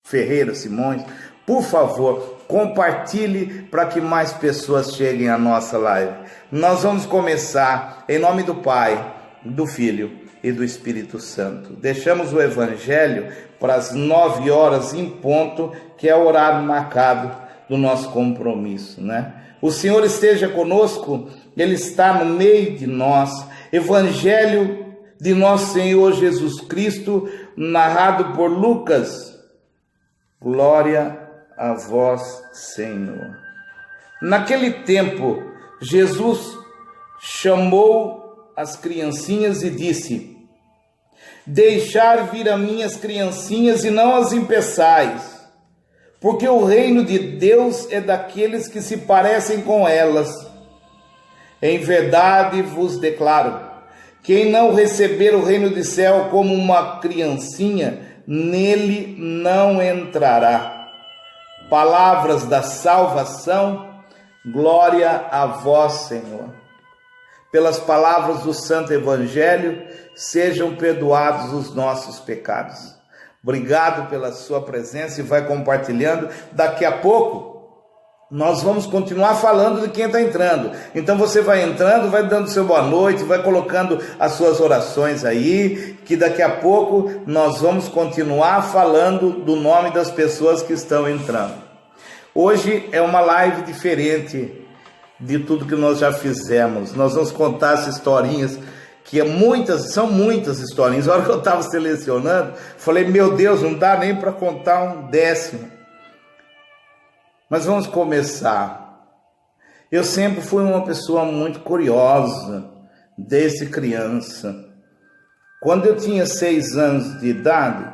Ferreira Simões, por favor, compartilhe para que mais pessoas cheguem à nossa live. Nós vamos começar em nome do Pai, do Filho e do Espírito Santo. Deixamos o Evangelho para as 9 horas em ponto, que é o horário marcado do nosso compromisso, né? O Senhor esteja conosco, Ele está no meio de nós. Evangelho de nosso Senhor Jesus Cristo, narrado por Lucas. Glória a vós, Senhor. Naquele tempo, Jesus chamou as criancinhas e disse: deixai vir a minhas criancinhas e não as impeçais, porque o reino de Deus é daqueles que se parecem com elas. Em verdade vos declaro, quem não receber o reino do céu como uma criancinha, nele não entrará. Palavras da salvação, glória a vós, Senhor. Pelas palavras do Santo Evangelho, sejam perdoados os nossos pecados. Obrigado pela sua presença e vai compartilhando. Daqui a pouco nós vamos continuar falando de quem está entrando. Então você vai entrando, vai dando seu boa noite, vai colocando as suas orações aí, que daqui a pouco nós vamos continuar falando do nome das pessoas que estão entrando. Hoje é uma live diferente de tudo que nós já fizemos. Nós vamos contar as historinhas, que são muitas historinhas. A hora que eu estava selecionando, falei, meu Deus, não dá nem para contar um décimo. Mas vamos começar. Eu sempre fui uma pessoa muito curiosa, desde criança. Quando eu tinha 6 anos de idade,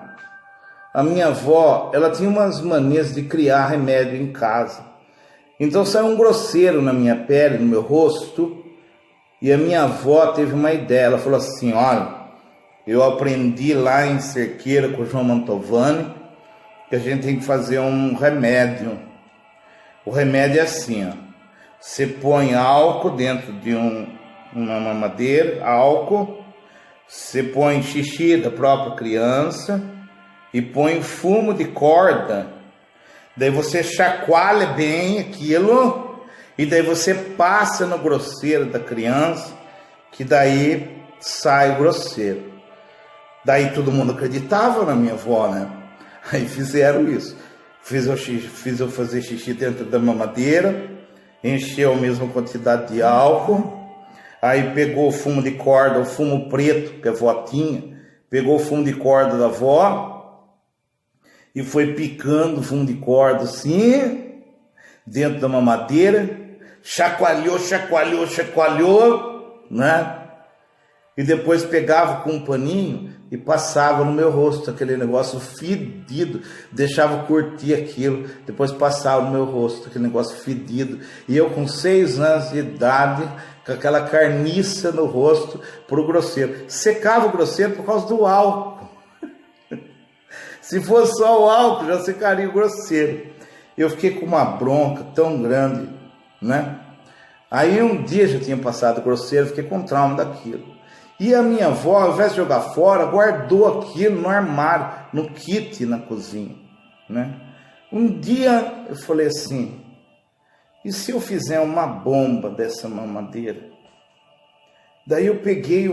a minha avó, ela tinha umas manias de criar remédio em casa. Então saiu um grosseiro na minha pele, no meu rosto, e a minha avó teve uma ideia. Ela falou assim: olha, eu aprendi lá em Cerqueira com o João Mantovani, que a gente tem que fazer um remédio. O remédio é assim, ó. Você põe álcool dentro de uma mamadeira, álcool, você põe xixi da própria criança e põe fumo de corda. Daí você chacoalha bem aquilo e daí você passa no grosseiro da criança, que daí sai o grosseiro. Daí todo mundo acreditava na minha avó, né? Aí fizeram isso. Fiz eu fazer xixi dentro da mamadeira, encheu a mesma quantidade de álcool, aí pegou o fumo de corda, o fumo preto que a avó tinha, pegou o fumo de corda da avó e foi picando o fumo de corda assim, dentro da mamadeira, chacoalhou, né? E depois pegava com um paninho e passava no meu rosto, aquele negócio fedido, deixava curtir aquilo, depois passava no meu rosto, aquele negócio fedido, e eu com 6 anos de idade, com aquela carniça no rosto, pro grosseiro. Secava o grosseiro por causa do álcool. Se fosse só o álcool, já secaria o grosseiro. Eu fiquei com uma bronca tão grande, né? Aí um dia já tinha passado o grosseiro, fiquei com trauma daquilo. E a minha avó, ao invés de jogar fora, guardou aquilo no armário, no kit na cozinha, né? Um dia eu falei assim: e se eu fizer uma bomba dessa mamadeira? Daí eu peguei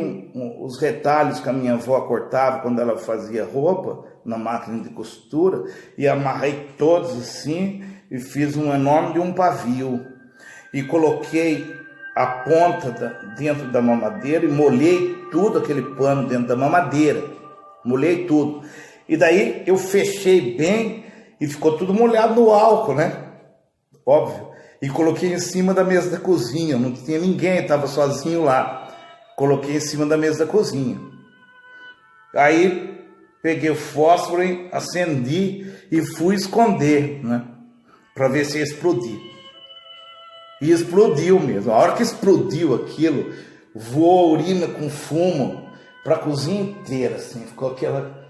os retalhos que a minha avó cortava quando ela fazia roupa na máquina de costura e amarrei todos assim e fiz um enorme de um pavio e coloquei a ponta dentro da mamadeira e molhei tudo aquele pano dentro da mamadeira, molhei tudo. E daí eu fechei bem e ficou tudo molhado no álcool, né? Óbvio. E coloquei em cima da mesa da cozinha, não tinha ninguém, estava sozinho lá. Coloquei em cima da mesa da cozinha. Aí peguei o fósforo, acendi e fui esconder, né? Para ver se ia explodir. E explodiu mesmo. A hora que explodiu aquilo, voou urina com fumo para a cozinha inteira, assim, ficou aquela...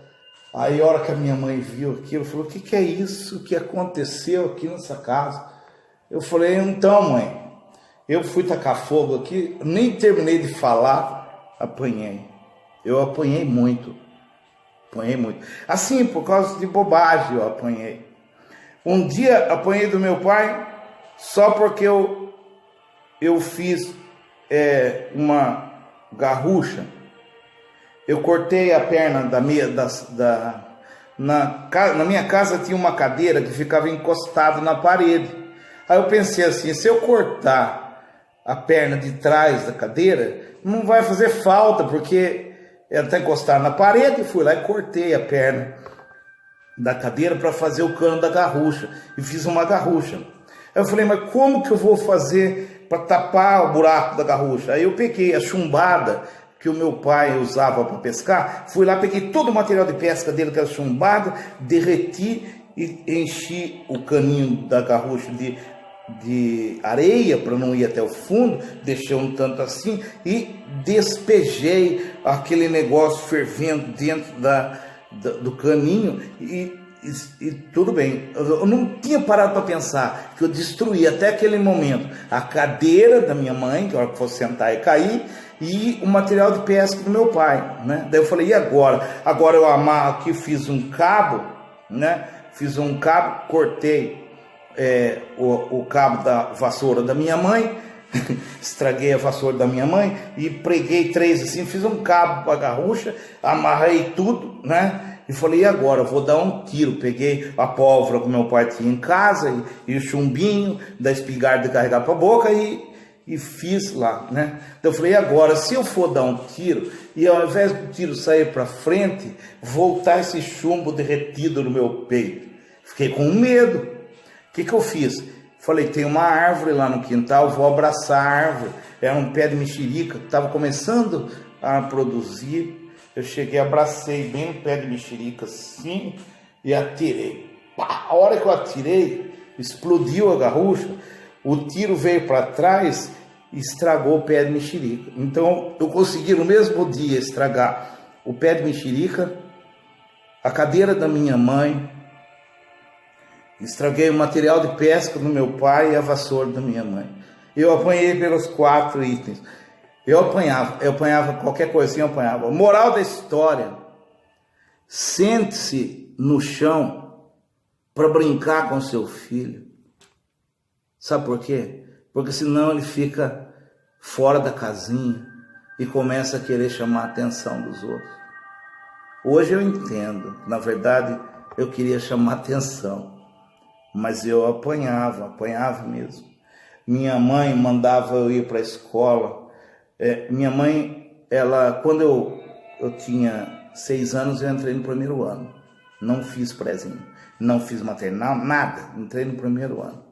Aí a hora que a minha mãe viu aquilo, falou: o que é isso que aconteceu aqui nessa casa? Eu falei: então, mãe, eu fui tacar fogo aqui, nem terminei de falar, apanhei. Eu apanhei muito. Apanhei muito. Assim, por causa de bobagem eu apanhei. Um dia apanhei do meu pai só porque eu fiz uma garrucha. Eu cortei a perna na minha casa tinha uma cadeira que ficava encostada na parede. Aí eu pensei assim, se eu cortar a perna de trás da cadeira, não vai fazer falta, porque ela está encostada na parede. Fui lá e cortei a perna da cadeira para fazer o cano da garrucha. E fiz uma garrucha. Aí eu falei, mas como que eu vou fazer para tapar o buraco da garrucha? Aí eu peguei a chumbada que o meu pai usava para pescar, fui lá, peguei todo o material de pesca dele, que era chumbado, derreti e enchi o caninho da garrucha de areia para não ir até o fundo, deixei um tanto assim e despejei aquele negócio fervendo dentro do caninho e tudo bem. Eu não tinha parado para pensar que eu destruí até aquele momento a cadeira da minha mãe, que a hora que fosse sentar e cair, e o material de pesca do meu pai, né? Daí eu falei, e agora? Agora eu amarro aqui, fiz um cabo, né? Fiz um cabo, cortei o cabo da vassoura da minha mãe, estraguei a vassoura da minha mãe e preguei 3 assim, fiz um cabo para a garrucha, amarrei tudo, né? E falei, e agora? Eu vou dar um tiro. Peguei a pólvora que meu pai tinha em casa e o chumbinho da espingarda de carregar para a boca e fiz lá, né? Então eu falei, e agora? Se eu for dar um tiro e ao invés do tiro sair para frente, voltar esse chumbo derretido no meu peito. Fiquei com medo. O que eu fiz? Falei, tem uma árvore lá no quintal, vou abraçar a árvore. Era um pé de mexerica que estava começando a produzir. Eu cheguei, abracei bem o pé de mexerica assim e atirei. Pá! A hora que eu atirei, explodiu a garrucha, o tiro veio para trás e estragou o pé de mexerica. Então eu consegui no mesmo dia estragar o pé de mexerica, a cadeira da minha mãe, estraguei o material de pesca do meu pai e a vassoura da minha mãe. Eu apanhei pelos 4 itens. Eu apanhava qualquer coisinha, eu apanhava. Moral da história: sente-se no chão para brincar com seu filho. Sabe por quê? Porque senão ele fica fora da casinha e começa a querer chamar a atenção dos outros. Hoje eu entendo, na verdade eu queria chamar a atenção, mas eu apanhava mesmo. Minha mãe mandava eu ir para a escola. Minha mãe, quando eu tinha 6 anos, eu entrei no 1º ano. Não fiz prézinho, não fiz maternal, nada. Entrei no 1º ano.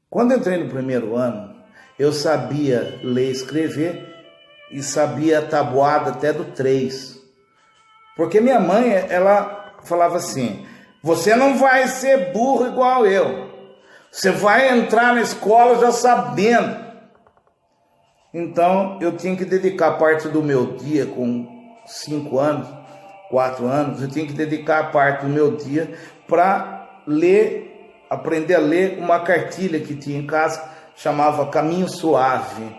Quando eu entrei no 1º ano, eu sabia ler e escrever e sabia a tabuada até do 3. Porque minha mãe, ela falava assim, você não vai ser burro igual eu. Você vai entrar na escola já sabendo. Então, eu tinha que dedicar parte do meu dia, com 5 anos, 4 anos, eu tinha que dedicar parte do meu dia para aprender a ler uma cartilha que tinha em casa, chamava Caminho Suave.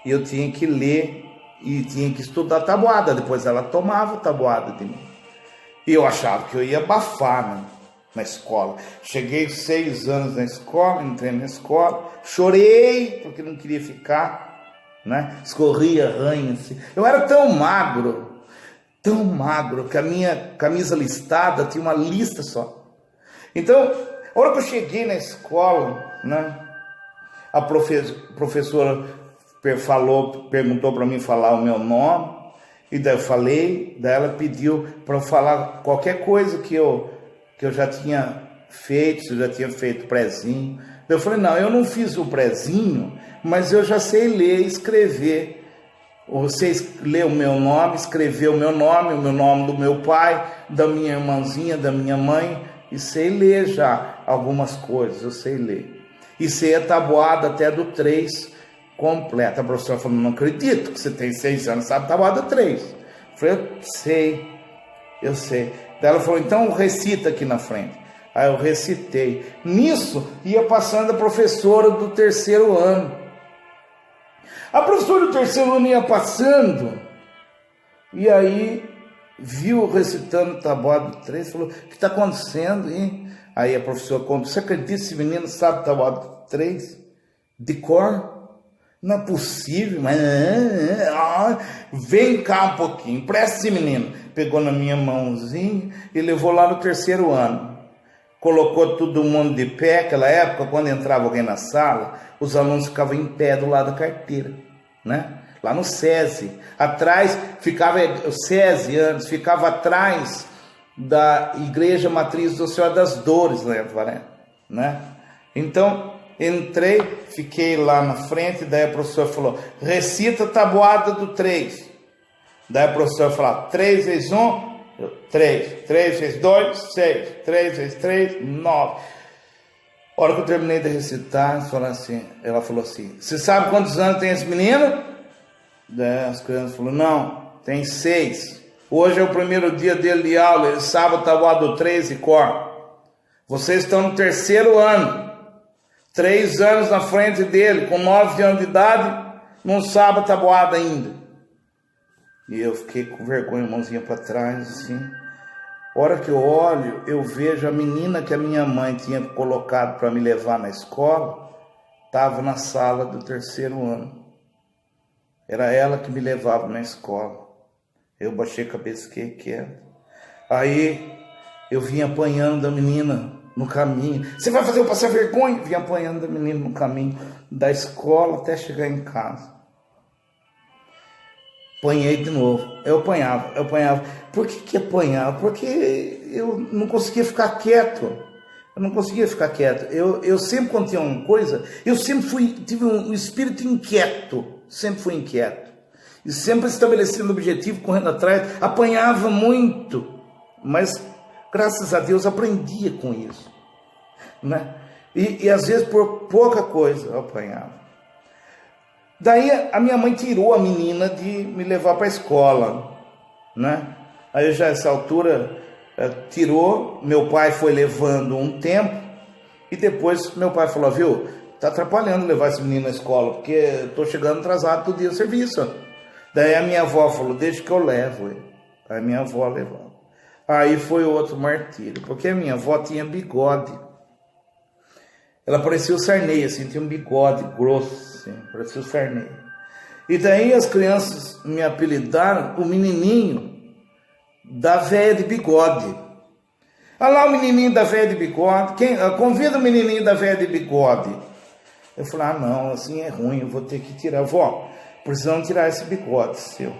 E eu tinha que ler e tinha que estudar tabuada, depois ela tomava tabuada de mim. E eu achava que eu ia abafar, né, na escola. Cheguei 6 anos na escola, entrei na escola, chorei porque não queria ficar, né? Escorria ranho assim. Eu era tão magro que a minha camisa listada tinha uma lista só. Então, a hora que eu cheguei na escola, né, a professora perguntou para mim falar o meu nome, e daí eu falei, daí ela pediu para eu falar qualquer coisa que eu já tinha feito, se eu já tinha feito prézinho. Eu falei, não, eu não fiz o prézinho, mas eu já sei ler e escrever. Você lê o meu nome, escreveu o meu nome do meu pai, da minha irmãzinha, da minha mãe, e sei ler já algumas coisas, eu sei ler. E sei a tabuada até do 3 completa. A professora falou, não acredito que você tem 6 anos, sabe tabuada 3. Eu falei, eu sei. Daí ela falou, então recita aqui na frente. Aí eu recitei. Nisso, ia passando a professora do 3º ano. A professora do 3º ano ia passando, e aí viu recitando Tabuado 3, falou, o que está acontecendo, hein? Aí a professora conta, você acredita que esse menino sabe Tabuado 3? De cor? Não é possível, mas... Vem cá um pouquinho, presta esse menino. Pegou na minha mãozinha e levou lá no 3º ano. Colocou todo mundo de pé, aquela época, quando entrava alguém na sala, os alunos ficavam em pé do lado da carteira, né? Lá no SESI. Atrás ficava, o SESI antes, ficava atrás da Igreja Matriz do Senhor das Dores, lá em Avaré, né? Então, entrei, fiquei lá na frente, daí a professora falou, recita a tabuada do 3. Daí a professora falou, 3 vezes 1, 3, 3 vezes 2, 6, 3 vezes 3, 9. A hora que eu terminei de recitar, ela falou assim, você sabe quantos anos tem esse menino? Daí as crianças falaram, não, tem 6. Hoje é o primeiro dia dele de aula, ele sabe o tabuado 3 e cor. Vocês estão no 3º ano, 3 anos na frente dele, com 9 anos de idade, não sabe a tabuada ainda. E eu fiquei com vergonha, mãozinha para trás, assim. A hora que eu olho, eu vejo a menina que a minha mãe tinha colocado para me levar na escola, estava na sala do 3º ano. Era ela que me levava na escola. Eu baixei a cabeça, fiquei quieto. Aí eu vim apanhando da menina no caminho. Você vai fazer eu passar vergonha? Vim apanhando da menina no caminho da escola até chegar em casa. Apanhei de novo. Eu apanhava. Por que apanhava? Porque eu não conseguia ficar quieto. Eu sempre, quando tinha uma coisa, eu sempre tive um espírito inquieto. Sempre fui inquieto. E sempre estabelecendo objetivo, correndo atrás. Apanhava muito. Mas, graças a Deus, aprendia com isso, né? E às vezes, por pouca coisa, eu apanhava. Daí a minha mãe tirou a menina de me levar para a escola, né? Aí já essa altura tirou, meu pai foi levando um tempo e depois meu pai falou, viu, tá atrapalhando levar esse menino na escola, porque eu tô chegando atrasado todo dia no serviço. Daí a minha avó falou, deixa que eu levo ele. Aí minha avó levou. Aí foi outro martírio, porque a minha avó tinha bigode. Ela parecia o Sarney, assim, tinha um bigode grosso, assim, parecia o Sarney. E daí as crianças me apelidaram o menininho da véia de bigode. Olha lá o menininho da véia de bigode, convida o menininho da véia de bigode. Eu falei, não, assim é ruim, eu vou ter que tirar. Vó, precisamos tirar esse bigode seu.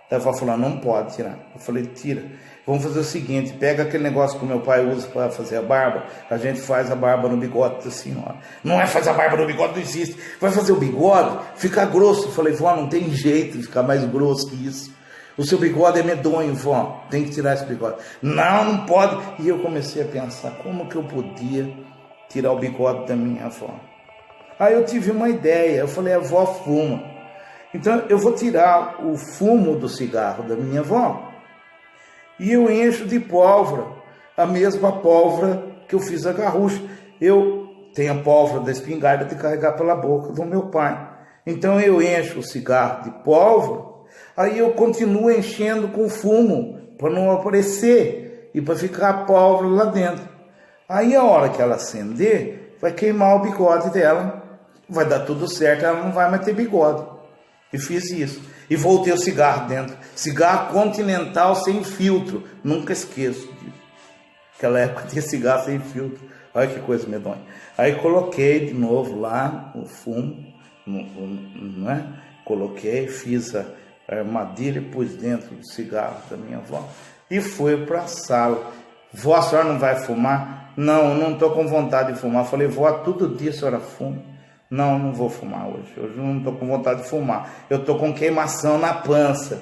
Daí a avó falou, não pode tirar. Eu falei, tira. Vamos fazer o seguinte, pega aquele negócio que o meu pai usa para fazer a barba, a gente faz a barba no bigode da senhora. Não é fazer a barba no bigode, não existe. Vai fazer o bigode, fica grosso. Eu falei, vó, não tem jeito de ficar mais grosso que isso. O seu bigode é medonho, vó, tem que tirar esse bigode. Não pode. E eu comecei a pensar, como que eu podia tirar o bigode da minha avó? Aí eu tive uma ideia, eu falei, a avó fuma. Então eu vou tirar o fumo do cigarro da minha avó e eu encho de pólvora, a mesma pólvora que eu fiz a garrucha. Eu tenho a pólvora da espingarda de carregar pela boca do meu pai. Então eu encho o cigarro de pólvora, aí eu continuo enchendo com fumo para não aparecer e para ficar a pólvora lá dentro. Aí a hora que ela acender, vai queimar o bigode dela, vai dar tudo certo, ela não vai mais ter bigode. E fiz isso. E voltei o cigarro dentro. Cigarro Continental sem filtro. Nunca esqueço disso. Naquela época tinha cigarro sem filtro. Olha que coisa medonha. Aí coloquei de novo lá o fumo. Né? Coloquei, fiz a armadilha e pus dentro do cigarro da minha avó. E fui para a sala. Vó, a senhora não vai fumar? Não estou com vontade de fumar. Falei, vó, todo dia a senhora fuma. Não vou fumar hoje. Hoje não estou com vontade de fumar. Eu estou com queimação na pança.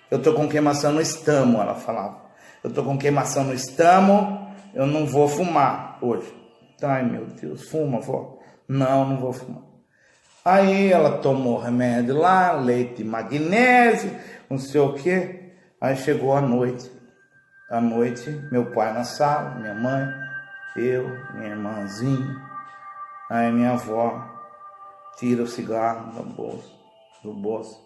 Eu estou com queimação no estômago, ela falava. Eu estou com queimação no estômago, eu não vou fumar hoje. Ai, meu Deus, fuma, vó. Não vou fumar. Aí ela tomou remédio lá, leite de magnésio, não sei o quê. Aí chegou a noite. À noite, meu pai na sala, minha mãe, eu, minha irmãzinha. Aí minha avó tira o cigarro do bolso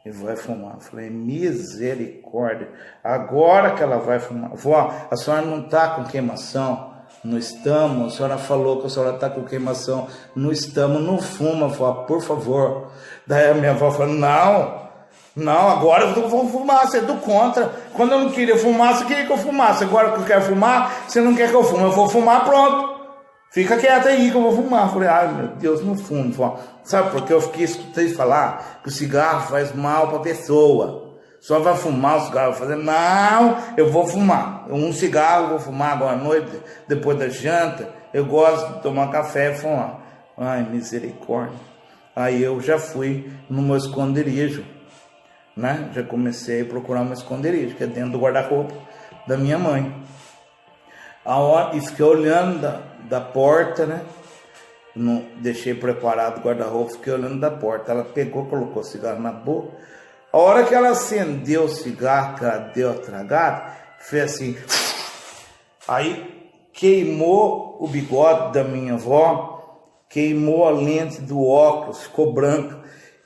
e vai fumar. Eu falei, misericórdia, agora que ela vai fumar. Vó, a senhora não está com queimação? Não estamos. A senhora falou que a senhora está com queimação. Não estamos, não fuma, vó, por favor. Daí a minha avó falou, não, agora eu vou fumar, você é do contra. Quando eu não queria fumar, você queria que eu fumasse. Agora que eu quero fumar, você não quer que eu fume. Eu vou fumar, pronto. Fica quieto aí que eu vou fumar. Eu falei, ai meu Deus, não fumo, vó. Sabe por que eu fiquei escutando falar que o cigarro faz mal para a pessoa? Só vai fumar o cigarro. Eu falei, não, eu vou fumar. Um cigarro eu vou fumar agora à noite, depois da janta. Eu gosto de tomar café e fumar. Ai, misericórdia. Aí eu já fui no meu esconderijo, né? Já comecei a procurar um esconderijo, que é dentro do guarda-roupa da minha mãe. E fiquei olhando da porta, né? Não deixei preparado o guarda-roupa, fiquei olhando da porta. Ela pegou, colocou o cigarro na boca. A hora que ela acendeu o cigarro, que ela deu a tragada, fez assim. Aí queimou o bigode da minha avó, queimou a lente do óculos, ficou branca,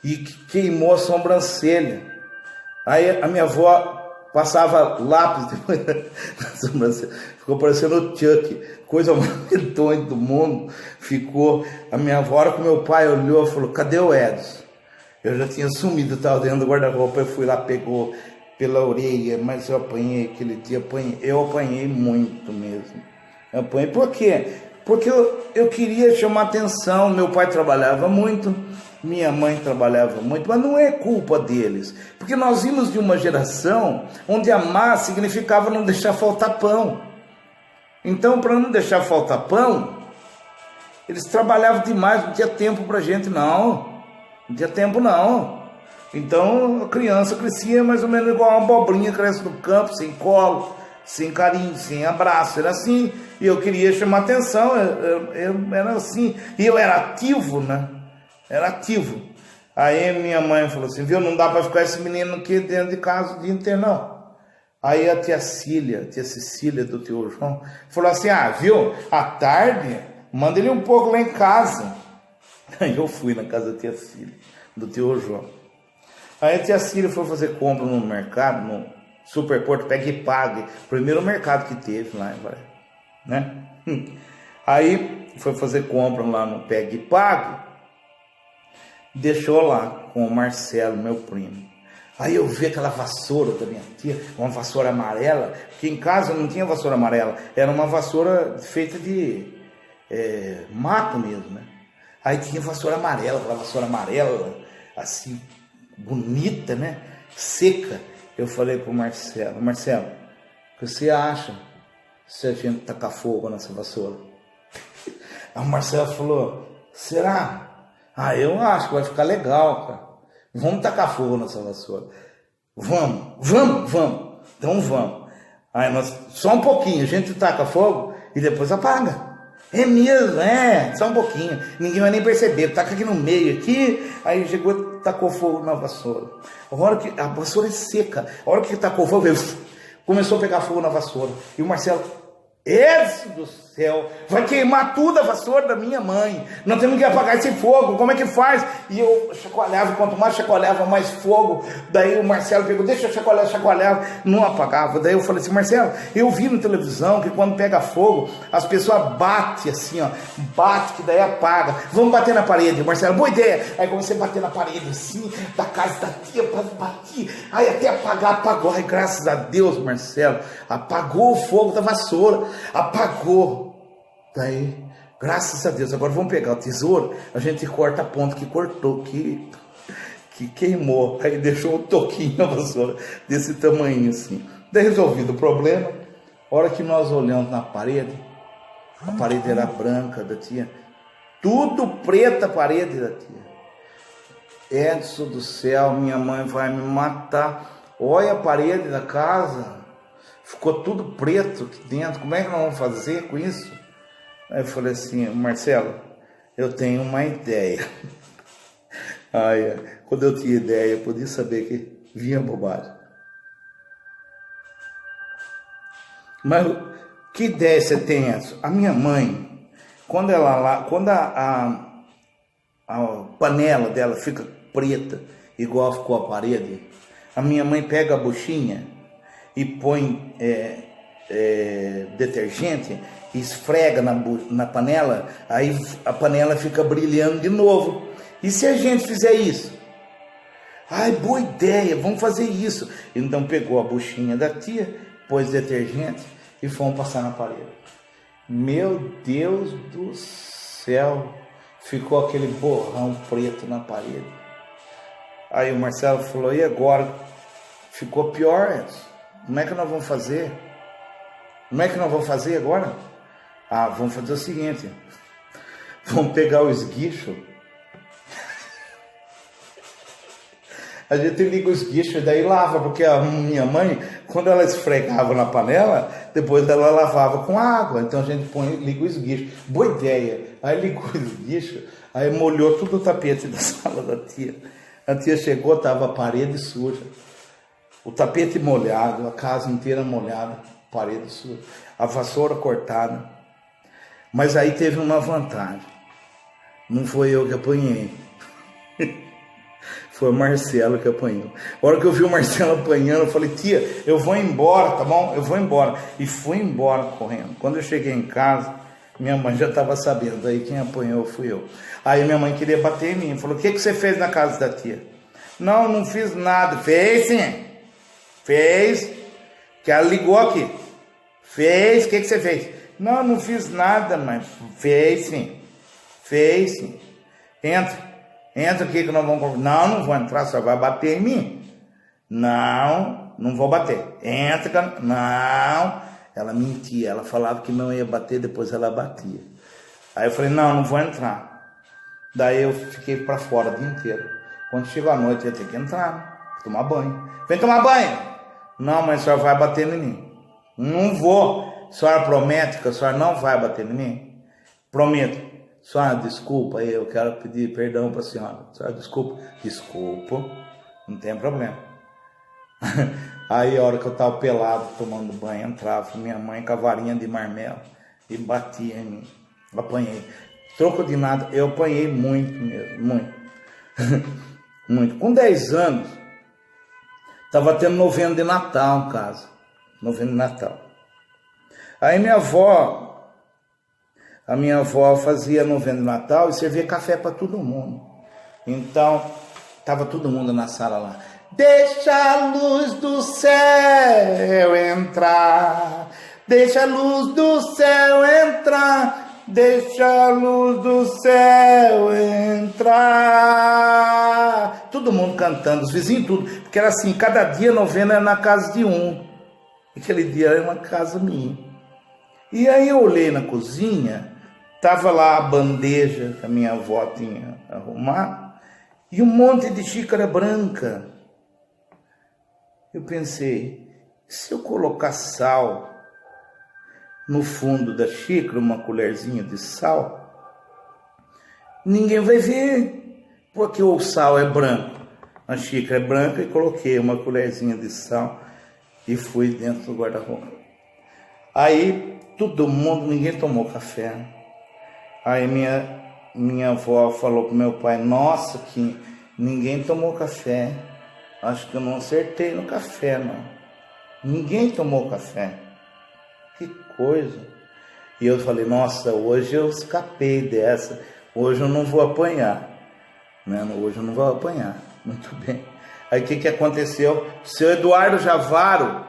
e queimou a sobrancelha. Aí a minha avó passava lápis depois da sobrancelha, ficou parecendo o Chuck, coisa mais doida do mundo. Ficou. A minha avó, a hora que meu pai olhou, falou, cadê o Edson? Eu já tinha sumido, estava dentro do guarda-roupa, eu fui lá, pegou pela orelha, mas eu apanhei aquele dia, eu apanhei muito mesmo. Eu apanhei, por quê? Porque eu queria chamar atenção, meu pai trabalhava muito, minha mãe trabalhava muito, mas não é culpa deles, porque nós vimos de uma geração onde amar significava não deixar faltar pão. Então, para não deixar faltar pão, eles trabalhavam demais, não tinha tempo para a gente, não tinha tempo não. Então a criança crescia mais ou menos igual uma abobrinha, cresce no campo, sem colo, sem carinho, sem abraço, era assim. E eu queria chamar atenção, eu era assim, e eu era ativo, né? Era ativo. Aí minha mãe falou assim, viu, não dá para ficar esse menino aqui dentro de casa o dia inteiro, não. Aí a tia Cecília do tio João, falou assim, viu, à tarde, manda ele um pouco lá em casa. Aí eu fui na casa da tia Cília, do tio João. Aí a tia Cília foi fazer compra no mercado, no Superporto Pega e Pague, primeiro mercado que teve lá, né? Aí foi fazer compra lá no Pega e Pague, deixou lá com o Marcelo, meu primo. Aí eu vi aquela vassoura da minha tia, uma vassoura amarela, que em casa não tinha vassoura amarela, era uma vassoura feita de mato mesmo, né? Aí tinha vassoura amarela, aquela vassoura amarela, assim, bonita, né? Seca. Eu falei pro Marcelo, o que você acha se a gente tacar fogo nessa vassoura? Aí o Marcelo falou, será? Eu acho que vai ficar legal, cara. Vamos tacar fogo nessa vassoura. Vamos. Então vamos. Aí só um pouquinho, a gente taca fogo e depois apaga. É mesmo, só um pouquinho, ninguém vai nem perceber, taca aqui no meio, aqui, aí chegou, tacou fogo na vassoura. A vassoura é seca, a hora que tacou fogo, começou a pegar fogo na vassoura, e o Marcelo, Deus do céu, vai queimar tudo a vassoura da minha mãe, nós temos que apagar esse fogo, como é que faz? E eu chacoalhava, quanto mais chacoalhava, mais fogo. Daí o Marcelo pegou, deixa eu chacoalhava, não apagava. Daí eu falei assim, Marcelo, eu vi na televisão que quando pega fogo, as pessoas batem assim, bate que daí apaga, vamos bater na parede. Marcelo, boa ideia. Aí comecei a bater na parede assim, da casa da tia, bati, aí até apagar, apagou. Ai, graças a Deus, Marcelo, apagou o fogo da vassoura, apagou. Daí, graças a Deus, agora vamos pegar o tesouro, a gente corta a ponta que cortou, que queimou, aí deixou um toquinho na vassoura, desse tamanho assim. Daí resolvido o problema, a hora que nós olhamos na parede, a parede era branca da tia, tudo preta a parede da tia. Edson do céu, minha mãe vai me matar, olha a parede da casa, ficou tudo preto aqui dentro, como é que nós vamos fazer com isso? Aí eu falei assim, Marcelo, eu tenho uma ideia. Quando eu tinha ideia, eu podia saber que vinha bobagem. Mas que ideia você tem, Edson? A minha mãe, quando a panela dela fica preta igual ficou a parede. A minha mãe pega a buchinha e põe detergente, esfrega na panela, aí a panela fica brilhando de novo. E se a gente fizer isso? Ai, boa ideia, vamos fazer isso. Então pegou a buchinha da tia, pôs detergente e fomos passar na parede. Meu Deus do céu, ficou aquele borrão preto na parede. Aí o Marcelo falou, e agora? Ficou pior, Edson. Como é que nós vamos fazer? Como é que nós vamos fazer agora? Ah, vamos fazer o seguinte, vamos pegar o esguicho, a gente liga o esguicho e daí lava, porque a minha mãe, quando ela esfregava na panela, depois ela lavava com água, então a gente liga o esguicho. Boa ideia. Aí ligou o esguicho, aí molhou todo o tapete da sala da tia. A tia chegou, estava a parede suja, o tapete molhado, a casa inteira molhada, parede suja, a vassoura cortada. Mas aí teve uma vantagem, não foi eu que apanhei. Foi o Marcelo que apanhou. A hora que eu vi o Marcelo apanhando, eu falei, tia, eu vou embora, tá bom? Eu vou embora. E fui embora correndo. Quando eu cheguei em casa, minha mãe já estava sabendo. Aí quem apanhou fui eu. Aí minha mãe queria bater em mim. Falou, o que você fez na casa da tia? Não, não fiz nada. Fez sim. Fez. Que ela ligou aqui. Fez. O que você fez? Não, não fiz nada, mas fez sim. Fez sim. Entra aqui que nós vamos conversar. Não, não vou entrar, só vai bater em mim. Não, não vou bater. Entra, não. Ela mentia, ela falava que não ia bater, depois ela batia. Aí eu falei, não, não vou entrar. Daí eu fiquei para fora o dia inteiro. Quando chegou a noite, eu ia ter que entrar, tomar banho. Vem tomar banho. Não, mas a senhora vai bater em mim. Não vou. A senhora promete que a senhora não vai bater em mim? Prometo. Senhora, desculpa, eu quero pedir perdão para a senhora. Senhora, desculpa. Desculpa, não tem problema. Aí a hora que eu estava pelado, tomando banho, entrava minha mãe com a varinha de marmelo e batia em mim. Apanhei. Troco de nada, eu apanhei muito mesmo, muito. Muito. Com 10 anos, estava tendo novena de Natal em casa. Novena de Natal. Aí a minha avó fazia novena de Natal e servia café para todo mundo. Então, estava todo mundo na sala lá. Deixa a luz do céu entrar, deixa a luz do céu entrar, deixa a luz do céu entrar. Todo mundo cantando, os vizinhos tudo, porque era assim, cada dia a novena era na casa de um. Aquele dia era uma casa minha. E aí eu olhei na cozinha, estava lá a bandeja que a minha avó tinha arrumado, e um monte de xícara branca. Eu pensei, se eu colocar sal no fundo da xícara, uma colherzinha de sal, ninguém vai ver, porque o sal é branco. A xícara é branca e coloquei uma colherzinha de sal e fui dentro do guarda-roupa. Aí todo mundo, ninguém tomou café. Aí minha avó falou pro meu pai, nossa, que ninguém tomou café. Acho que eu não acertei no café, não. Ninguém tomou café. Que coisa. E eu falei, nossa, hoje eu escapei dessa. Hoje eu não vou apanhar. Né? Hoje eu não vou apanhar. Muito bem. Aí o que aconteceu? O seu Eduardo Javaro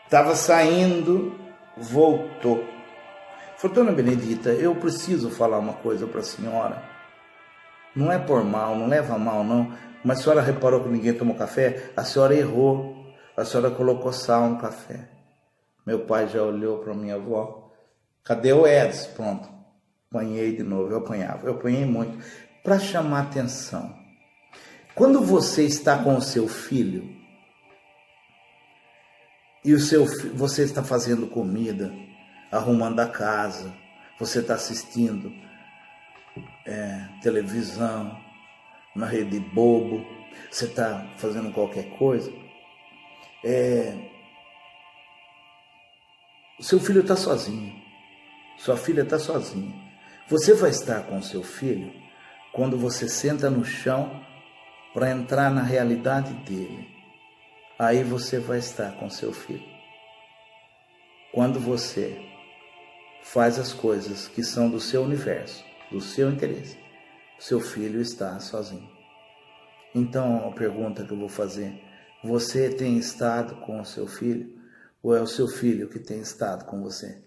estava saindo, voltou. Falei, dona Benedita, eu preciso falar uma coisa para a senhora. Não é por mal, não leva a mal, não. Mas a senhora reparou que ninguém tomou café? A senhora errou. A senhora colocou sal no café. Meu pai já olhou para minha avó. Cadê o Edson? Pronto. Apanhei de novo. Eu apanhava. Eu apanhei muito. Para chamar atenção. Quando você está com o seu filho e você está fazendo comida, arrumando a casa, você está assistindo televisão, na rede bobo, você está fazendo qualquer coisa, o seu filho está sozinho, sua filha está sozinha. Você vai estar com o seu filho quando você senta no chão para entrar na realidade dele. Aí você vai estar com seu filho. Quando você faz as coisas que são do seu universo, do seu interesse, seu filho está sozinho. Então, a pergunta que eu vou fazer: você tem estado com o seu filho ou é o seu filho que tem estado com você?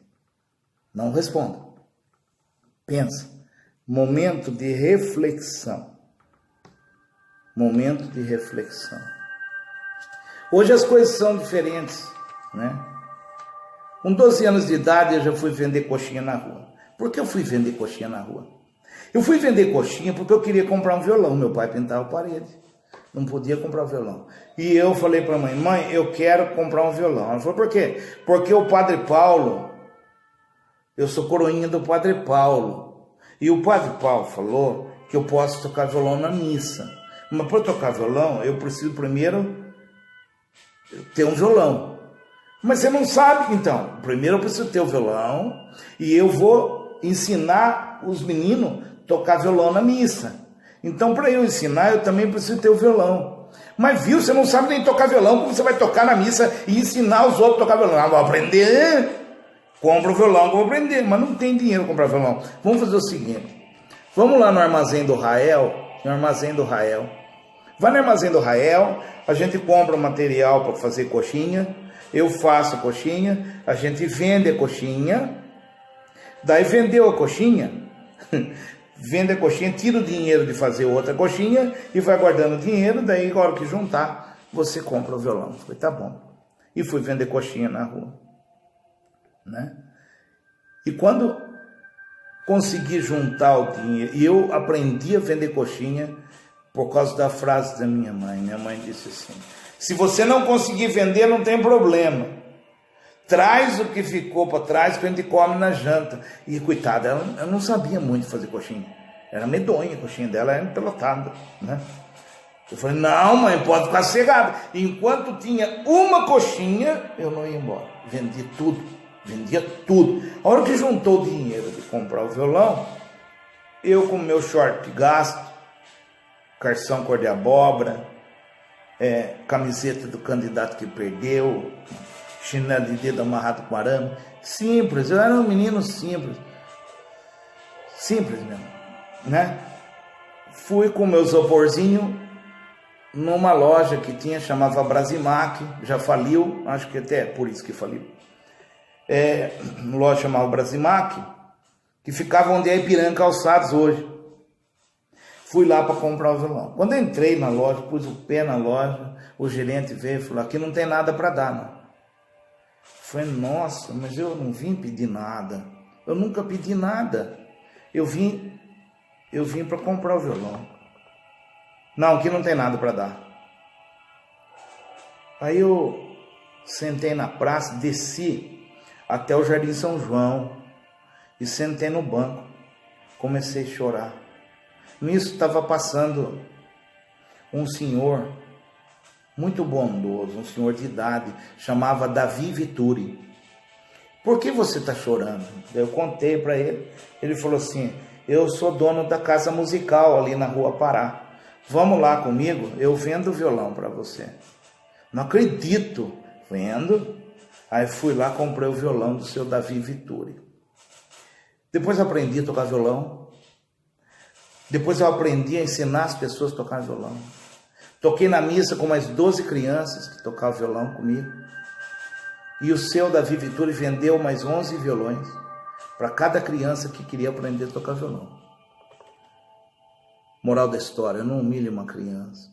Não responda. Pensa. Momento de reflexão. Momento de reflexão. Hoje as coisas são diferentes, né? Com 12 anos de idade eu já fui vender coxinha na rua. Por que eu fui vender coxinha na rua? Eu fui vender coxinha porque eu queria comprar um violão. Meu pai pintava a parede. Não podia comprar o violão. E eu falei para a mãe: mãe, eu quero comprar um violão. Ela falou: por quê? Porque o Padre Paulo, eu sou coroinha do Padre Paulo. E o Padre Paulo falou que eu posso tocar violão na missa. Mas para tocar violão, eu preciso primeiro ter um violão. Mas você não sabe, então. Primeiro eu preciso ter o violão e eu vou ensinar os meninos a tocar violão na missa. Então, para eu ensinar, eu também preciso ter o violão. Mas viu, você não sabe nem tocar violão, como você vai tocar na missa e ensinar os outros a tocar violão? Ah, vou aprender, compra o violão, vou aprender, mas não tem dinheiro para comprar violão. Vamos fazer o seguinte, vamos lá no Armazém do Rael, vai no Armazém do Rael, a gente compra o material para fazer coxinha, eu faço a coxinha, a gente vende a coxinha, daí vendeu a coxinha, vende a coxinha, tira o dinheiro de fazer outra coxinha e vai guardando dinheiro, daí na hora que juntar, você compra o violão. Falei, tá bom. E fui vender coxinha na rua, né? E quando consegui juntar o dinheiro, e eu aprendi a vender coxinha por causa da frase da minha mãe. Minha mãe disse assim: se você não conseguir vender, não tem problema. Traz o que ficou para trás que a gente come na janta. E coitada, ela não sabia muito fazer coxinha. Era medonha, a coxinha dela era empelotada, né? Eu falei: não, mãe, pode ficar cegada. Enquanto tinha uma coxinha, eu não ia embora. Vendia tudo. A hora que juntou o dinheiro de comprar o violão, eu com meu short gasto, calção cor de abóbora, camiseta do candidato que perdeu, chinelo de dedo amarrado com arame, simples, eu era um menino simples mesmo, né? Fui com meu isoporzinho numa loja que tinha, chamava Brasimac, já faliu, acho que até é por isso que faliu. Uma loja chamava Brasimac, que ficava onde é Ipiranga Calçados hoje. Fui lá para comprar o violão. Quando eu entrei na loja, pus o pé na loja, o gerente veio e falou: aqui não tem nada para dar, não. Falei: nossa, mas eu não vim pedir nada. Eu nunca pedi nada. Eu vim para comprar o violão. Não, aqui não tem nada para dar. Aí eu sentei na praça, desci até o Jardim São João e sentei no banco. Comecei a chorar. Nisso estava passando um senhor muito bondoso, um senhor de idade, chamava Davi Vituri. Por que você está chorando? Eu contei para ele. Ele falou assim: eu sou dono da casa musical ali na Rua Pará. Vamos lá comigo, eu vendo o violão para você. Não acredito. Vendo. Aí fui lá, comprei o violão do seu Davi Vituri. Depois aprendi a tocar violão. Depois eu aprendi a ensinar as pessoas a tocar violão. Toquei na missa com mais 12 crianças que tocavam violão comigo. E o seu Davi Vituri vendeu mais 11 violões para cada criança que queria aprender a tocar violão. Moral da história: não humilhe uma criança.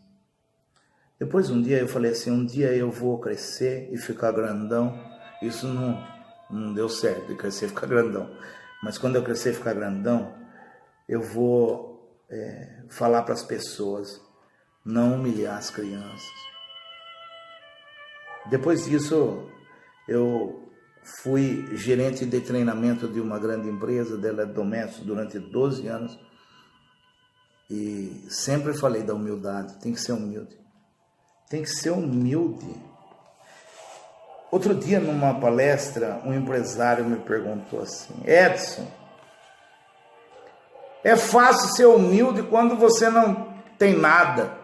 Depois um dia eu falei assim: um dia eu vou crescer e ficar grandão. Isso não deu certo, de crescer e ficar grandão. Mas quando eu crescer e ficar grandão, eu vou falar para as pessoas não humilhar as crianças. Depois disso, eu fui gerente de treinamento de uma grande empresa de eletrodomésticos durante 12 anos e sempre falei da humildade. Tem que ser humilde. Tem que ser humilde. Outro dia, numa palestra, um empresário me perguntou assim: Edson, é fácil ser humilde quando você não tem nada.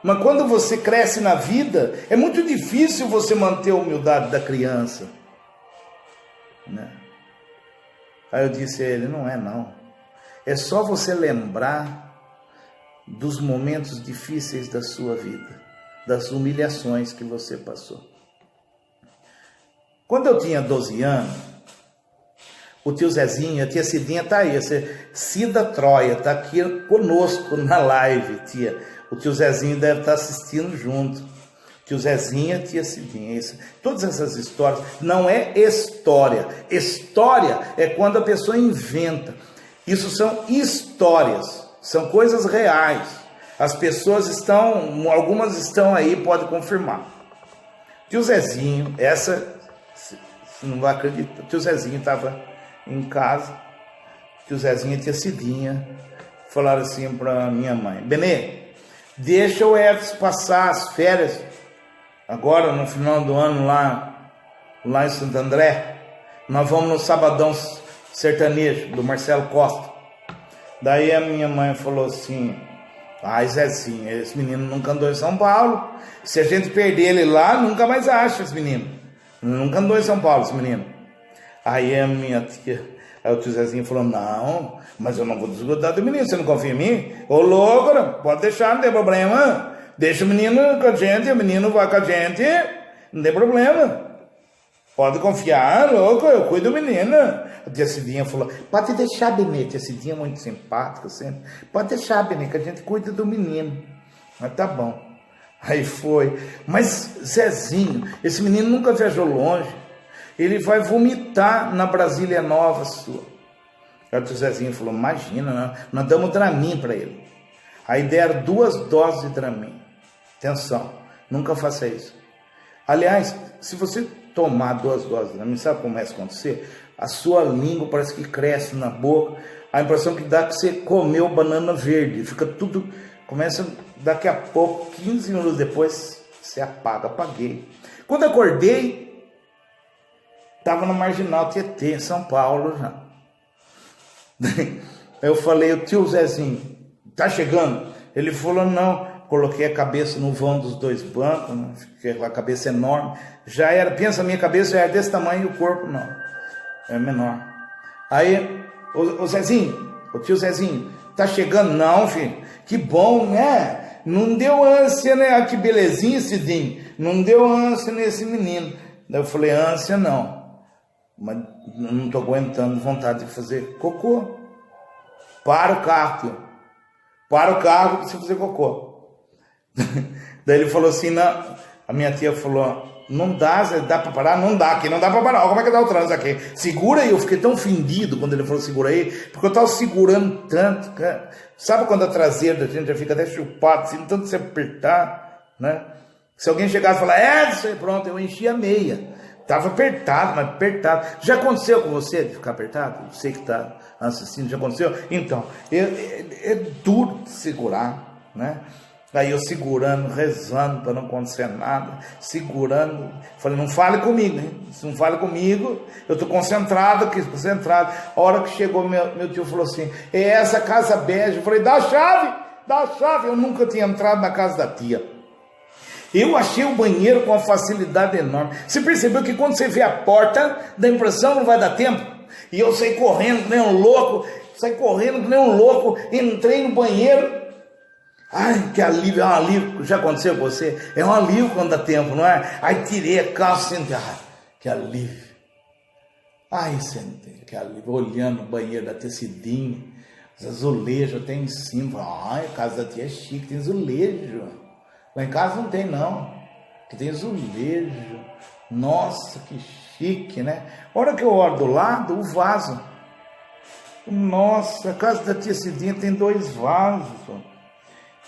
Mas quando você cresce na vida, é muito difícil você manter a humildade da criança, né? Aí eu disse a ele, não é não. É só você lembrar dos momentos difíceis da sua vida, das humilhações que você passou. Quando eu tinha 12 anos, o tio Zezinho, a tia Cidinha tá aí, Cida Troia, tá aqui conosco na live, tia. O tio Zezinho deve estar assistindo junto. Tio Zezinho, tia Cidinha, isso. Todas essas histórias, não é história. História é quando a pessoa inventa. Isso são histórias, são coisas reais. As pessoas estão, algumas estão aí, pode confirmar. Tio Zezinho, essa, você não vai acreditar, tio Zezinho estava em casa, tio Zezinho e tia Cidinha falaram assim para minha mãe, Benê, deixa o Edson passar as férias, agora no final do ano lá em Santo André, nós vamos no Sabadão Sertanejo, do Marcelo Costa. Daí a minha mãe falou assim, ai Zezinho, esse menino nunca andou em São Paulo, se a gente perder ele lá, nunca mais acha esse menino, nunca andou em São Paulo esse menino. Aí a minha tia, aí o tio Zezinho falou, não, mas eu não vou desgrudar do menino, você não confia em mim? Ô louco, pode deixar, não tem problema, deixa o menino com a gente, o menino vai com a gente, não tem problema. Pode confiar, louco, eu cuido do menino. A tia Cidinha falou, pode deixar, Benê, tia Cidinha é muito simpática sempre. Pode deixar, Benê, que a gente cuida do menino. Mas tá bom. Aí foi. Mas Zezinho, esse menino nunca viajou longe. Ele vai vomitar na Brasília Nova sua. Aí o tio Zezinho falou, imagina, nós damos Dramin para ele. Aí deram 2 doses de Dramin. Atenção, nunca faça isso. Aliás, se você tomar 2 doses de Dramin, sabe como começa a acontecer? A sua língua parece que cresce na boca, a impressão que dá que você comeu banana verde, fica tudo, começa daqui a pouco, 15 minutos depois, você apaga, apaguei. Quando acordei, estava no Marginal Tietê, em São Paulo já. Eu falei, o tio Zezinho, tá chegando? Ele falou, não. Coloquei a cabeça no vão dos 2 bancos, né? Fiquei com a cabeça enorme. Já era, pensa, a minha cabeça já era desse tamanho e o corpo não. É menor. Aí, o Zezinho, o tio Zezinho, tá chegando? Não, filho. Que bom, né? Não deu ânsia, né? Que belezinha, Cidinho. Não deu ânsia nesse menino. Daí eu falei, ânsia não. Mas não tô aguentando vontade de fazer cocô. Para o carro, tio. Para o carro para você fazer cocô. Daí ele falou assim, não, a minha tia falou, não dá para parar? Não dá, aqui não dá para parar, como é que dá o trânsito aqui? Segura aí, eu fiquei tão ofendido quando ele falou segura aí, porque eu tava segurando tanto, cara. Sabe quando a traseira da gente já fica até chupada, assim, tanto se apertar, né? Se alguém chegasse e falar, isso aí, pronto, eu enchi a meia, tava apertado, mas apertado. Já aconteceu com você de ficar apertado? Você que tá assistindo, já aconteceu? Então, é duro de segurar, né? Aí eu segurando, rezando para não acontecer nada, segurando, falei, não fale comigo, hein? Se não fale comigo, eu estou concentrado aqui, concentrado. A hora que chegou, meu tio falou assim, é essa casa bege. Eu falei, dá a chave. Eu nunca tinha entrado na casa da tia. Eu achei o banheiro com uma facilidade enorme. Você percebeu que quando você vê a porta, dá a impressão não vai dar tempo? E eu saí correndo que nem um louco, entrei no banheiro. Ai, que alívio, é um alívio, já aconteceu com você? É um alívio quando dá tempo, não é? Aí tirei a calça e sentei, que alívio. Ai, sentei, que alívio, olhando o banheiro da tia Cidinha, os azulejos até em cima. Ai, a casa da tia é chique, tem azulejo. Lá em casa não tem não, que tem azulejo. Nossa, que chique, né? A hora que eu olho do lado, o vaso. Nossa, a casa da tia Cidinha tem 2 vasos,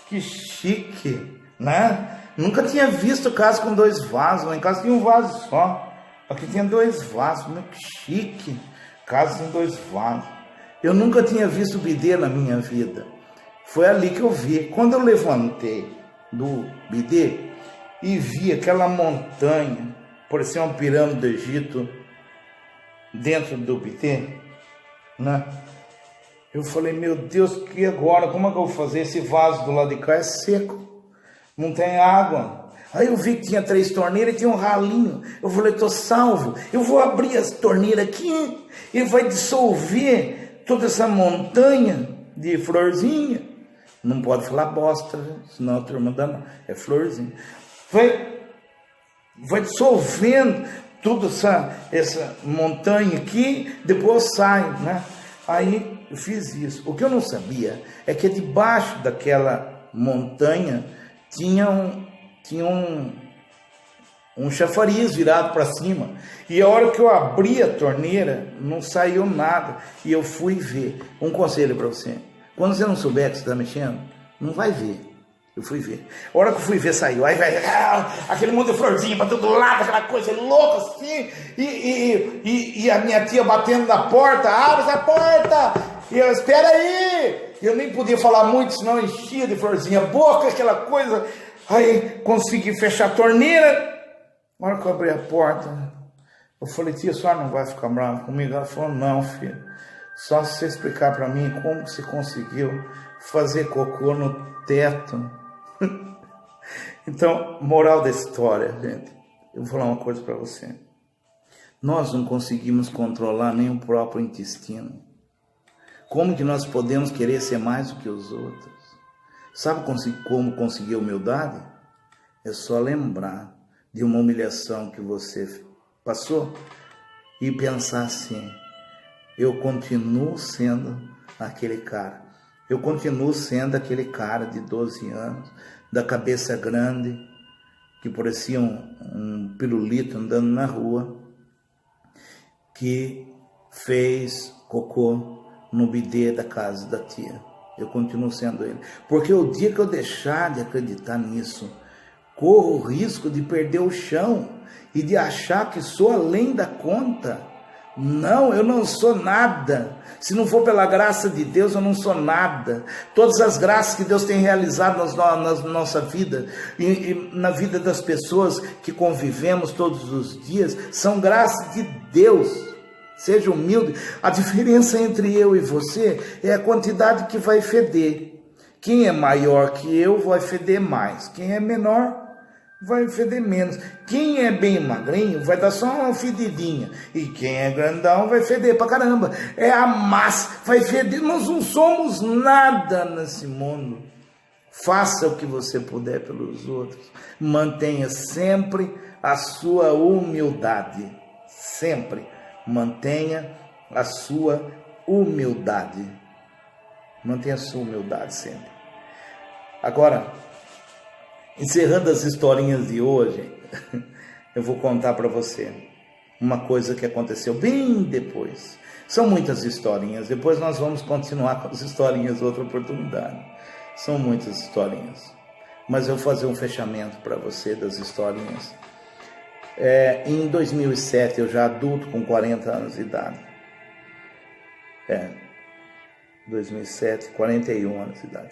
que chique, né? Nunca tinha visto casa com 2 vasos. Lá em casa tinha um vaso só. Aqui tinha 2 vasos. Meu, que chique. Casa com 2 vasos. Eu nunca tinha visto bidê na minha vida. Foi ali que eu vi. Quando eu levantei do bidê e vi aquela montanha, parecia uma pirâmide do Egito, dentro do bidê, né? Eu falei, meu Deus, que agora? Como é que eu vou fazer? Esse vaso do lado de cá é seco. não tem água. Aí eu vi que tinha 3 torneiras e tinha um ralinho. Eu falei, tô salvo, eu vou abrir as torneiras aqui e vai dissolver toda essa montanha de florzinha. Não pode falar bosta, senão a turma dá, é florzinha. Vai dissolvendo toda essa montanha aqui, depois sai, né? Aí eu fiz isso. O que eu não sabia é que debaixo daquela montanha tinha um chafariz virado para cima. E a hora que eu abri a torneira, não saiu nada. E eu fui ver. Um conselho para você. Quando você não souber que você está mexendo, não vai ver. Eu fui ver. A hora que eu fui ver, saiu. Aí vai aquele monte de florzinha para todo lado, aquela coisa louca assim. E a minha tia batendo na porta. Abre essa porta! E eu, espera aí! Eu nem podia falar muito, senão enchia de florzinha a boca, aquela coisa. Aí consegui fechar a torneira. Na hora que eu abri a porta, eu falei, tia, a senhora não vai ficar brava comigo? Ela falou, não, filho. Só se você explicar para mim como você conseguiu fazer cocô no teto. Então, moral da história, gente. Eu vou falar uma coisa para você. Nós não conseguimos controlar nem o próprio intestino. Como que nós podemos querer ser mais do que os outros? Sabe como conseguir humildade? É só lembrar de uma humilhação que você passou e pensar assim, eu continuo sendo aquele cara. Eu continuo sendo aquele cara de 12 anos, da cabeça grande, que parecia um pirulito andando na rua, que fez cocô no bidê da casa da tia. Eu continuo sendo ele. Porque o dia que eu deixar de acreditar nisso, corro o risco de perder o chão e de achar que sou além da conta. Não, eu não sou nada. Se não for pela graça de Deus, eu não sou nada. Todas as graças que Deus tem realizado na nossa vida e na vida das pessoas que convivemos todos os dias, são graças de Deus. Seja humilde. A diferença entre eu e você é a quantidade que vai feder. Quem é maior que eu vai feder mais. Quem é menor vai feder menos. Quem é bem magrinho vai dar só uma fedidinha. E quem é grandão vai feder pra caramba. É a massa, vai feder. Nós não somos nada nesse mundo. Faça o que você puder pelos outros. Mantenha sempre a sua humildade. Sempre. Mantenha a sua humildade. Mantenha a sua humildade sempre. Agora, encerrando as historinhas de hoje, eu vou contar para você uma coisa que aconteceu bem depois. São muitas historinhas, depois nós vamos continuar com as historinhas outra oportunidade. São muitas historinhas, mas eu vou fazer um fechamento para você das historinhas. Em 2007, eu já adulto com 40 anos de idade. 2007, 41 anos de idade.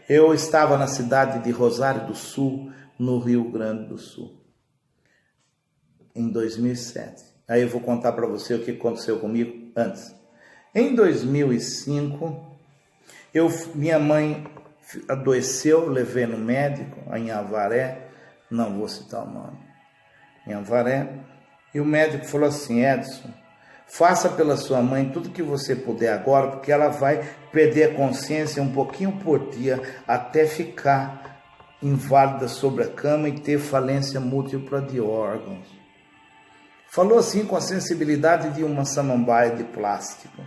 Eu estava na cidade de Rosário do Sul, no Rio Grande do Sul, em 2007. Aí eu vou contar para você o que aconteceu comigo antes. Em 2005, minha mãe adoeceu, levei no médico, em Avaré, não vou citar o nome, em Avaré, e o médico falou assim, Edson, faça pela sua mãe tudo que você puder agora, porque ela vai perder a consciência um pouquinho por dia, até ficar inválida sobre a cama e ter falência múltipla de órgãos. Falou assim com a sensibilidade de uma samambaia de plástico,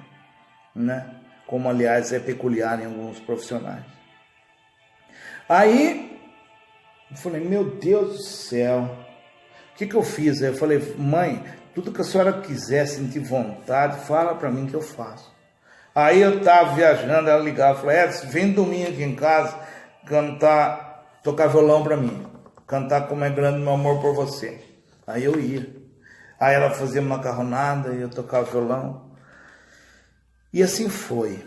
né? Como aliás é peculiar em alguns profissionais. Aí, eu falei, meu Deus do céu, o que eu fiz? Aí eu falei, mãe, tudo que a senhora quiser, sentir vontade, fala para mim que eu faço. Aí eu estava viajando, ela ligava, falou, Edson, vem domingo aqui em casa, cantar, tocar violão para mim, cantar Como é Grande Meu Amor por Você. Aí eu ia. Aí ela fazia macarronada e eu tocava violão. E assim foi.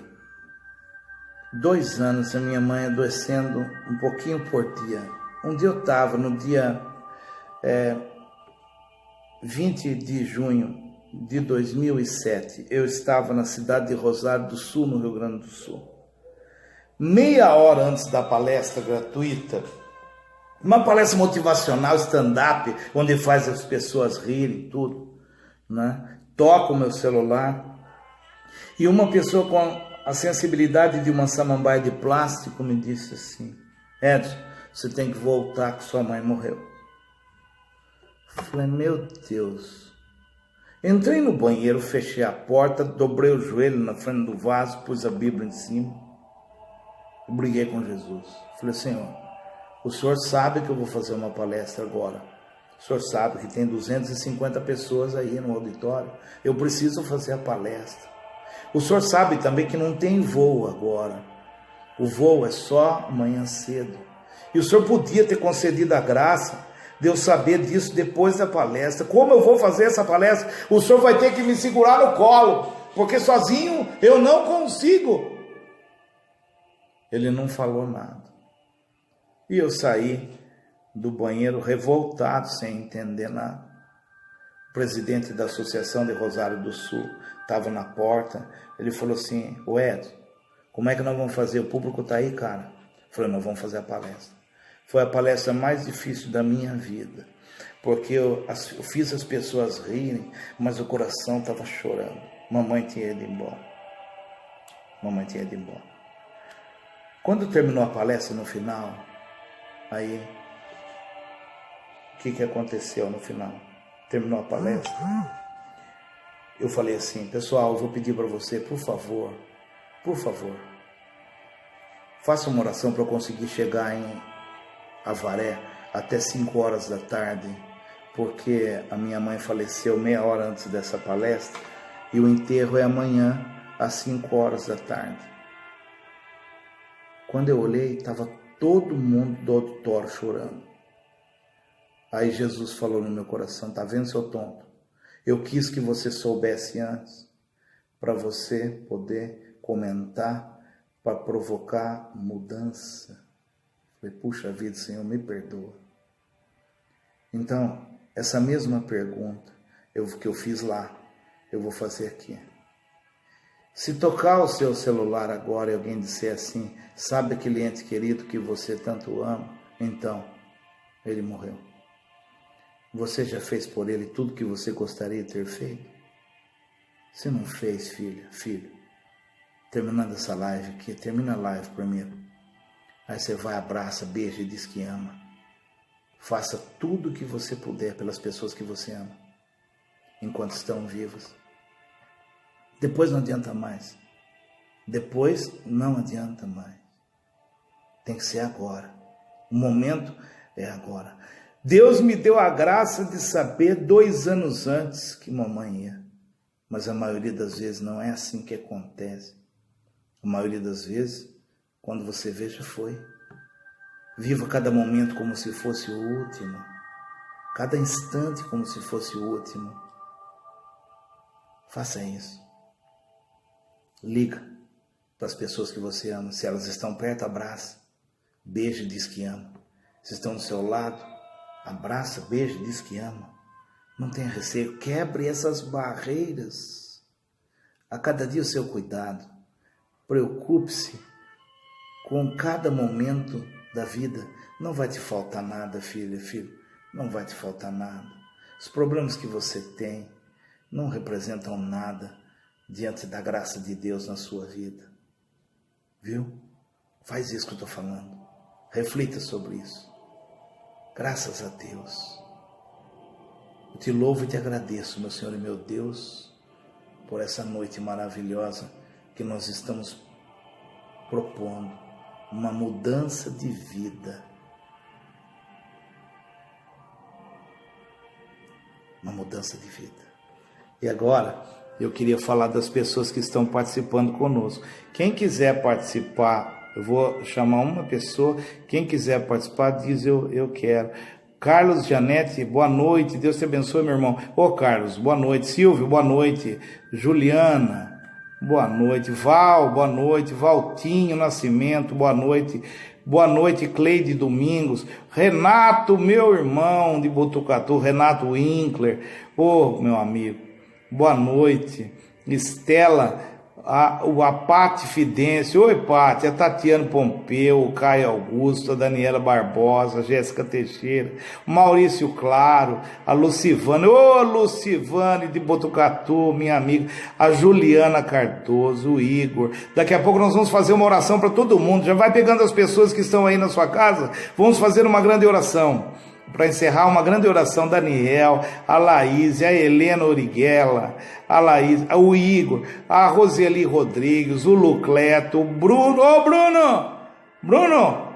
2 anos a minha mãe adoecendo um pouquinho por dia. Um dia eu estava, no dia 20 de junho de 2007, eu estava na cidade de Rosário do Sul, no Rio Grande do Sul. Meia hora antes da palestra gratuita, Uma palestra motivacional, stand-up, onde faz as pessoas rirem, tudo, né? Toco o meu celular. E uma pessoa com a sensibilidade de uma samambaia de plástico me disse assim: Edson, você tem que voltar que sua mãe morreu. Eu falei, meu Deus. Entrei no banheiro, fechei a porta, dobrei o joelho na frente do vaso, pus a Bíblia em cima e briguei com Jesus. Falei, Senhor, o Senhor sabe que eu vou fazer uma palestra agora. O Senhor sabe que tem 250 pessoas aí no auditório. Eu preciso fazer a palestra. O Senhor sabe também que não tem voo agora. O voo é só amanhã cedo. E o Senhor podia ter concedido a graça de eu saber disso depois da palestra. Como eu vou fazer essa palestra? O Senhor vai ter que me segurar no colo, porque sozinho eu não consigo. Ele não falou nada. E eu saí do banheiro revoltado, sem entender nada. O presidente da Associação de Rosário do Sul estava na porta. Ele falou assim, ô Edson, como é que nós vamos fazer? O público está aí, cara. Eu falei, nós vamos fazer a palestra. Foi a palestra mais difícil da minha vida, porque eu fiz as pessoas rirem, mas o coração estava chorando. Mamãe tinha ido embora. Mamãe tinha ido embora. Quando terminou a palestra no final, aí, o que aconteceu no final? Terminou a palestra. Eu falei assim, pessoal, eu vou pedir para você, por favor, faça uma oração para eu conseguir chegar em Avaré até 5 horas da tarde, porque a minha mãe faleceu meia hora antes dessa palestra e o enterro é amanhã às 5 horas da tarde. Quando eu olhei, estava todo mundo do auditório chorando. Aí Jesus falou no meu coração, tá vendo, seu tonto? Eu quis que você soubesse antes, para você poder comentar, para provocar mudança. Falei, puxa vida, Senhor, me perdoa. Então, essa mesma pergunta que eu fiz lá, eu vou fazer aqui. Se tocar o seu celular agora e alguém disser assim, sabe aquele ente querido que você tanto ama? Então, ele morreu. Você já fez por ele tudo que você gostaria de ter feito? Se não fez, filho, terminando essa live aqui, termina a live primeiro. Aí você vai, abraça, beija e diz que ama. Faça tudo o que você puder pelas pessoas que você ama, enquanto estão vivas. Depois não adianta mais. Depois não adianta mais. Tem que ser agora. O momento é agora. Deus me deu a graça de saber 2 anos antes que mamãe ia. Mas a maioria das vezes não é assim que acontece. A maioria das vezes, quando você vê, já foi. Viva cada momento como se fosse o último. Cada instante como se fosse o último. Faça isso. Liga para as pessoas que você ama. Se elas estão perto, abraça. Beija e diz que ama. Se estão do seu lado, abraça, beija e diz que ama. Não tenha receio. Quebre essas barreiras. A cada dia o seu cuidado. Preocupe-se com cada momento da vida. Não vai te faltar nada, filho. Não vai te faltar nada. Os problemas que você tem não representam nada diante da graça de Deus na sua vida. Viu? Faz isso que eu estou falando. Reflita sobre isso. Graças a Deus. Eu te louvo e te agradeço, meu Senhor e meu Deus, por essa noite maravilhosa que nós estamos propondo. Uma mudança de vida. Uma mudança de vida. E agora, eu queria falar das pessoas que estão participando conosco. Quem quiser participar, eu vou chamar uma pessoa. Quem quiser participar, diz eu quero. Carlos Janete, boa noite. Deus te abençoe, meu irmão. Ô Carlos, boa noite. Silvio, boa noite. Juliana, boa noite. Val, boa noite. Valtinho Nascimento, boa noite. Boa noite, Cleide Domingos. Renato, meu irmão de Botucatu, Renato Winkler. Ô, meu amigo, boa noite. Estela, a Pati Fidêncio, oi Pati, a Tatiana Pompeu, o Caio Augusto, a Daniela Barbosa, a Jéssica Teixeira, o Maurício Claro, a Lucivane, ô Lucivane de Botucatu, minha amiga, a Juliana Cardoso, o Igor. Daqui a pouco nós vamos fazer uma oração para todo mundo. Já vai pegando as pessoas que estão aí na sua casa, vamos fazer uma grande oração. Para encerrar, uma grande oração, Daniel, a Laís, a Helena Origuela, a Laís, o Igor, a Roseli Rodrigues, o Lucleto, o Bruno. Ô Bruno,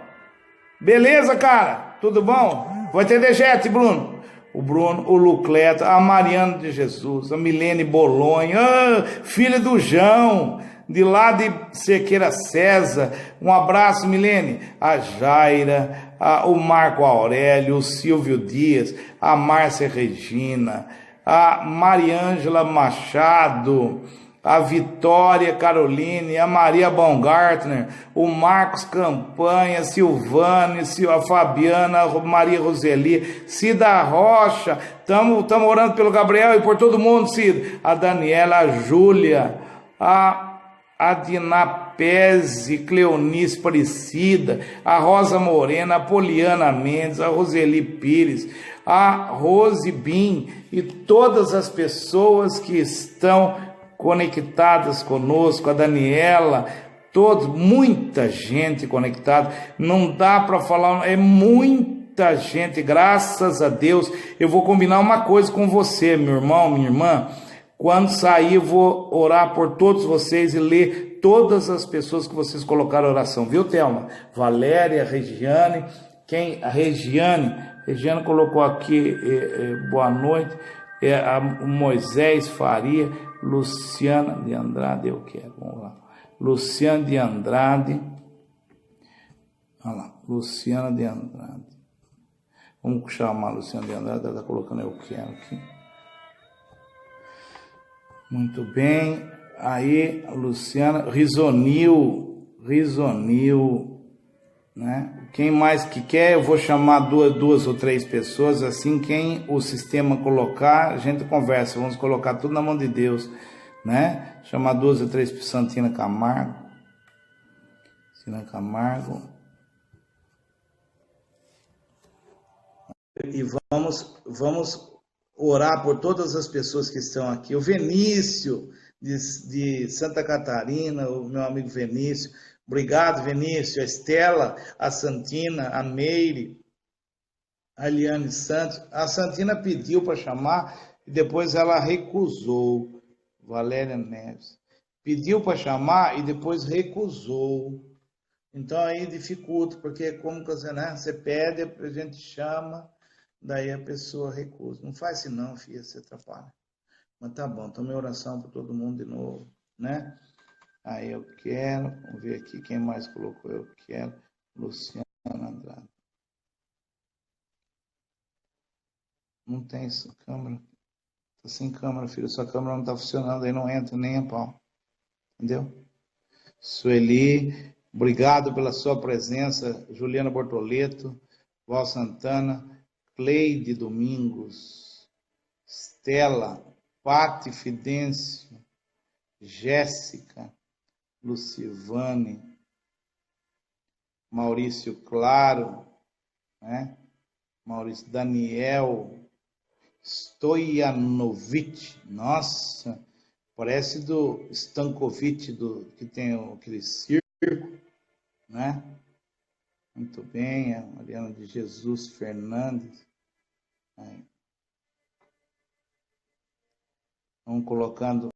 beleza, cara? Tudo bom? Vai ter dejete, Bruno? O Bruno, o Lucleto, a Mariana de Jesus, a Milene Bolonha, filha do João, de lá de Cerqueira César, um abraço, Milene, a Jaira, o Marco Aurélio, o Silvio Dias, a Márcia Regina, a Mariângela Machado, a Vitória Caroline, a Maria Baumgartner, o Marcos Campanha, Silvane, a Fabiana, a Maria Roseli, Cida Rocha, estamos orando pelo Gabriel e por todo mundo, Cida, a Daniela, a Júlia, a Dinapese, Cleonice Aparecida, a Rosa Morena, a Poliana Mendes, a Roseli Pires, a Rose Bim e todas as pessoas que estão conectadas conosco, a Daniela, todos, muita gente conectada, não dá para falar, é muita gente, graças a Deus. Eu vou combinar uma coisa com você, meu irmão, minha irmã, quando sair eu vou orar por todos vocês e ler todas as pessoas que vocês colocaram oração, viu, Thelma? Valéria, Regiane, a Regiane colocou aqui, boa noite, o Moisés Faria, Luciana de Andrade, eu quero, vamos lá, Luciana de Andrade, olha lá, Luciana de Andrade, vamos chamar a Luciana de Andrade, ela está colocando eu quero aqui, muito bem, aí a Luciana, Risonil, né? Quem mais que quer, eu vou chamar duas ou três pessoas, assim, quem o sistema colocar, a gente conversa, vamos colocar tudo na mão de Deus, né? Chamar 2 ou 3, Santina Camargo, e vamos orar por todas as pessoas que estão aqui, o Vinícius, de Santa Catarina, o meu amigo Vinícius, obrigado, Vinícius, a Estela, a Santina, a Meire, a Eliane Santos. A Santina pediu para chamar e depois ela recusou. Valéria Neves. Pediu para chamar e depois recusou. Então aí dificulta, porque como que você, né? Você pede, a gente chama, daí a pessoa recusa. Não faz assim não, filha, você atrapalha. Mas tá bom, então minha oração para todo mundo de novo, né? Aí eu quero, vamos ver aqui quem mais colocou, eu quero, Luciana Andrade. Não tem essa câmera, tá sem câmera, filho, sua câmera não tá funcionando, aí não entra nem a pau, entendeu? Sueli, obrigado pela sua presença, Juliana Bortoleto, Val Santana, Cleide Domingos, Stella, Pati Fidêncio, Jéssica, Lucivane, Maurício Claro, né? Maurício Daniel, Stojanovic, nossa, parece do Stankovic, que tem aquele circo, né? Muito bem, a Mariana de Jesus Fernandes. Aí. Vamos colocando